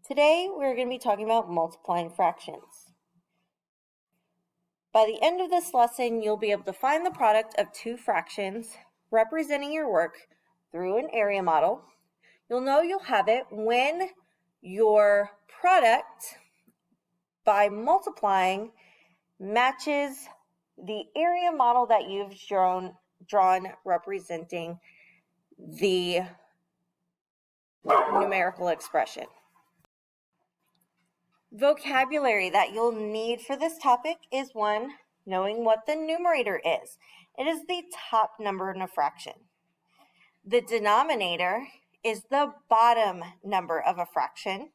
Today we're going to be talking about multiplying fractions. By the end of this lesson, you'll be able to find the product of two fractions representing your work through an area model. You'll know you'll have it when your product by multiplying matches the area model that you've drawn representing the numerical expression. Vocabulary that you'll need for this topic is one, knowing what the numerator is. It is the top number in a fraction. The denominator is the bottom number of a fraction.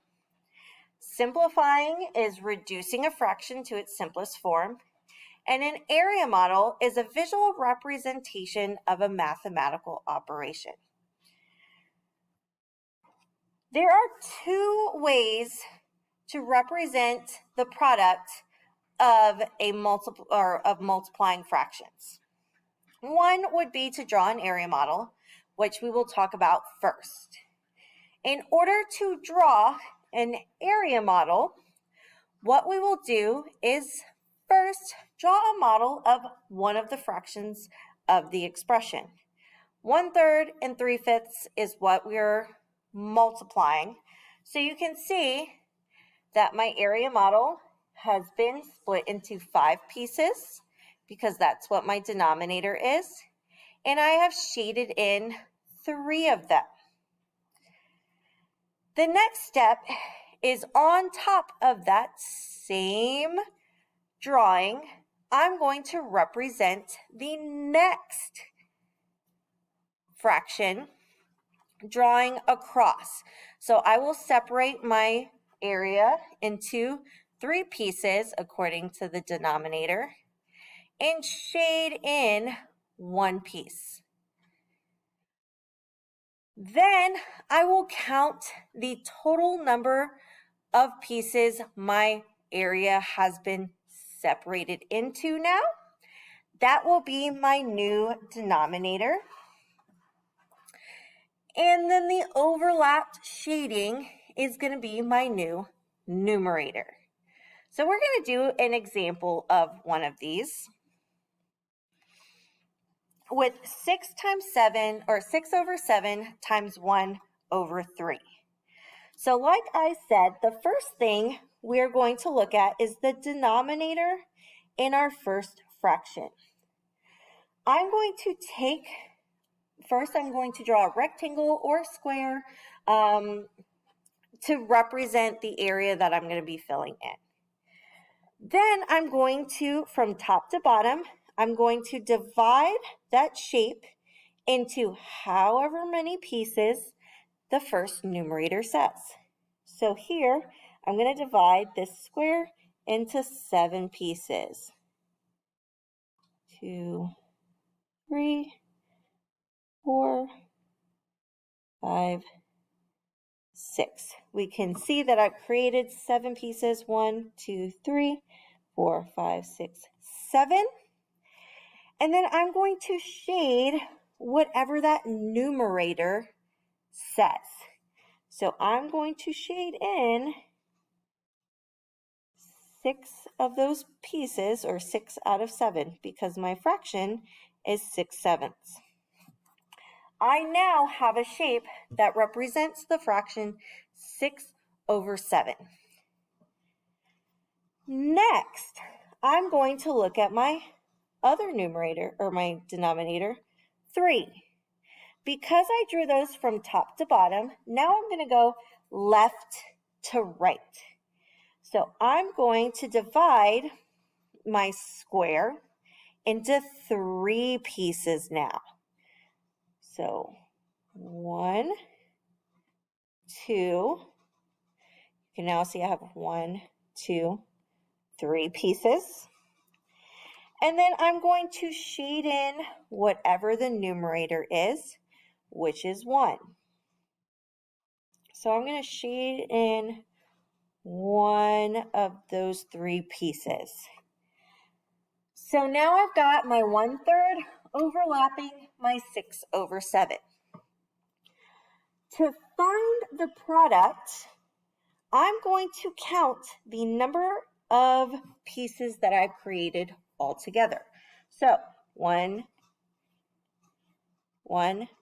Simplifying is reducing a fraction to its simplest form. And an area model is a visual representation of a mathematical operation. There are two ways to represent the product of multiplying fractions. One would be to draw an area model, which we will talk about first. In order to draw an area model, what we will do is first draw a model of one of the fractions of the expression. 1/3 and 3/5 is what we're multiplying. So you can see that my area model has been split into 5 pieces because that's what my denominator is. And I have shaded in 3 of them. The next step is on top of that same drawing, I'm going to represent the next fraction drawing across. So I will separate my area into 3 pieces according to the denominator and shade in 1 piece. Then I will count the total number of pieces my area has been separated into now. That will be my new denominator. And then the overlapped shading is going to be my new numerator. So we're going to do an example of one of these with 6 times 7, or 6/7 times 1/3. So like I said, the first thing we're going to look at is the denominator in our first fraction. I'm going to draw a rectangle or a square to represent the area that I'm going to be filling in. Then I'm going to, from top to bottom, I'm going to divide that shape into however many pieces the first numerator says. So here, I'm going to divide this square into 7 pieces. 2, 3, 4, 5, 6. We can see that I've created 7 pieces. 1, 2, 3, 4, 5, 6, 7. And then I'm going to shade whatever that numerator says. So I'm going to shade in 6 of those pieces, or 6 out of 7, because my fraction is 6/7. I now have a shape that represents the fraction 6/7. Next, I'm going to look at my other numerator, or my denominator, 3. Because I drew those from top to bottom, now I'm going to go left to right. So I'm going to divide my square into 3 pieces now. So 1, 2, you can now see I have 1, 2, 3 pieces. And then I'm going to shade in whatever the numerator is, which is 1. So I'm going to shade in 1 of those 3 pieces. So now I've got my 1/3 overlapping my 6/7. To find the product I'm going to count the number of pieces that I've created all together. So 1,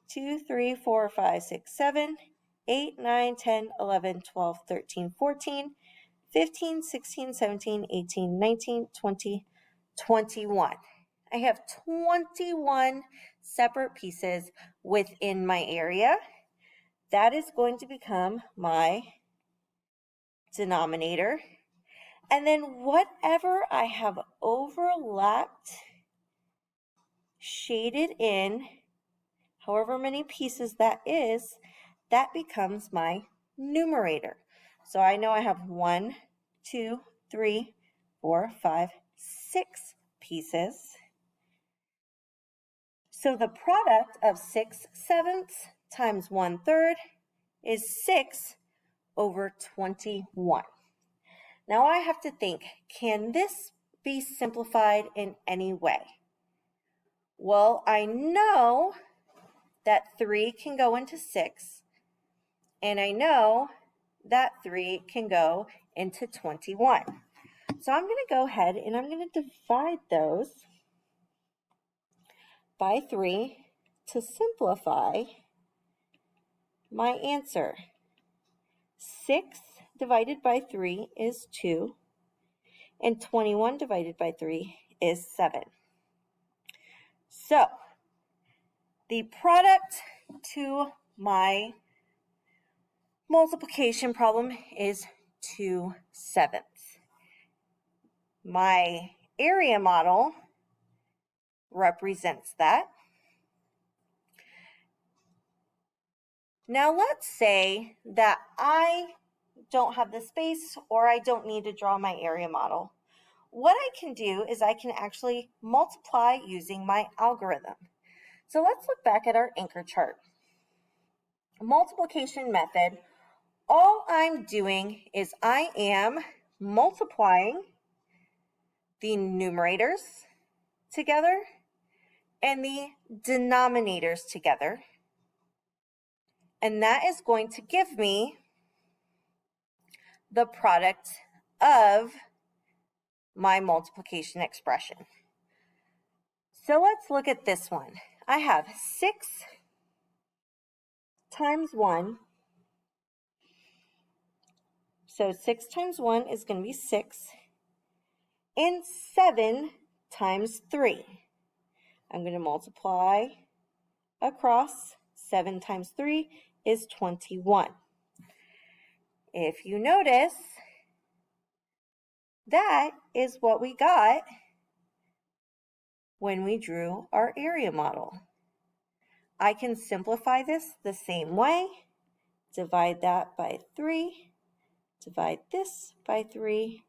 2, 3, 4, 5, 6, 7, 8, 9, 10, 11, 12, 13, 14, 15, 16, 17, 18, 19, 20, 21. I have 21 separate pieces within my area. That is going to become my denominator. And then whatever I have overlapped, shaded in, however many pieces that is, that becomes my numerator. So I know I have 1, 2, 3, 4, 5, 6 pieces. So the product of 6/7 times 1/3 is 6 over 21. Now I have to think, can this be simplified in any way? Well, I know that 3 can go into 6, and I know that 3 can go into 21. So I'm going to go ahead and I'm going to divide those by 3 to simplify my answer. 6 divided by 3 is 2, and 21 divided by 3 is 7. So the product to my multiplication problem is 2/7. My area model represents that. Now let's say that I don't have the space or I don't need to draw my area model. What I can do is I can actually multiply using my algorithm. So let's look back at our anchor chart. Multiplication method, all I'm doing is I am multiplying the numerators together and the denominators together. And that is going to give me the product of my multiplication expression. So let's look at this one. I have 6 times 1. So 6 times 1 is going to be 6. And 7 times 3. I'm going to multiply across. 7 times 3 is 21. If you notice, that is what we got when we drew our area model. I can simplify this the same way. Divide that by 3. Divide this by 3.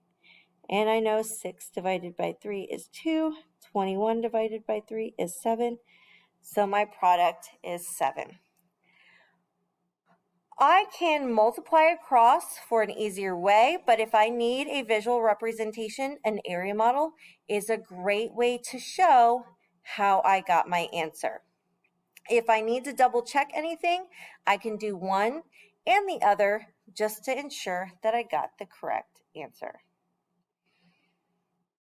And I know 6 divided by 3 is 2. 21 divided by 3 is 7. So my product is 7. I can multiply across for an easier way, but if I need a visual representation, an area model is a great way to show how I got my answer. If I need to double check anything, I can do one and the other just to ensure that I got the correct answer.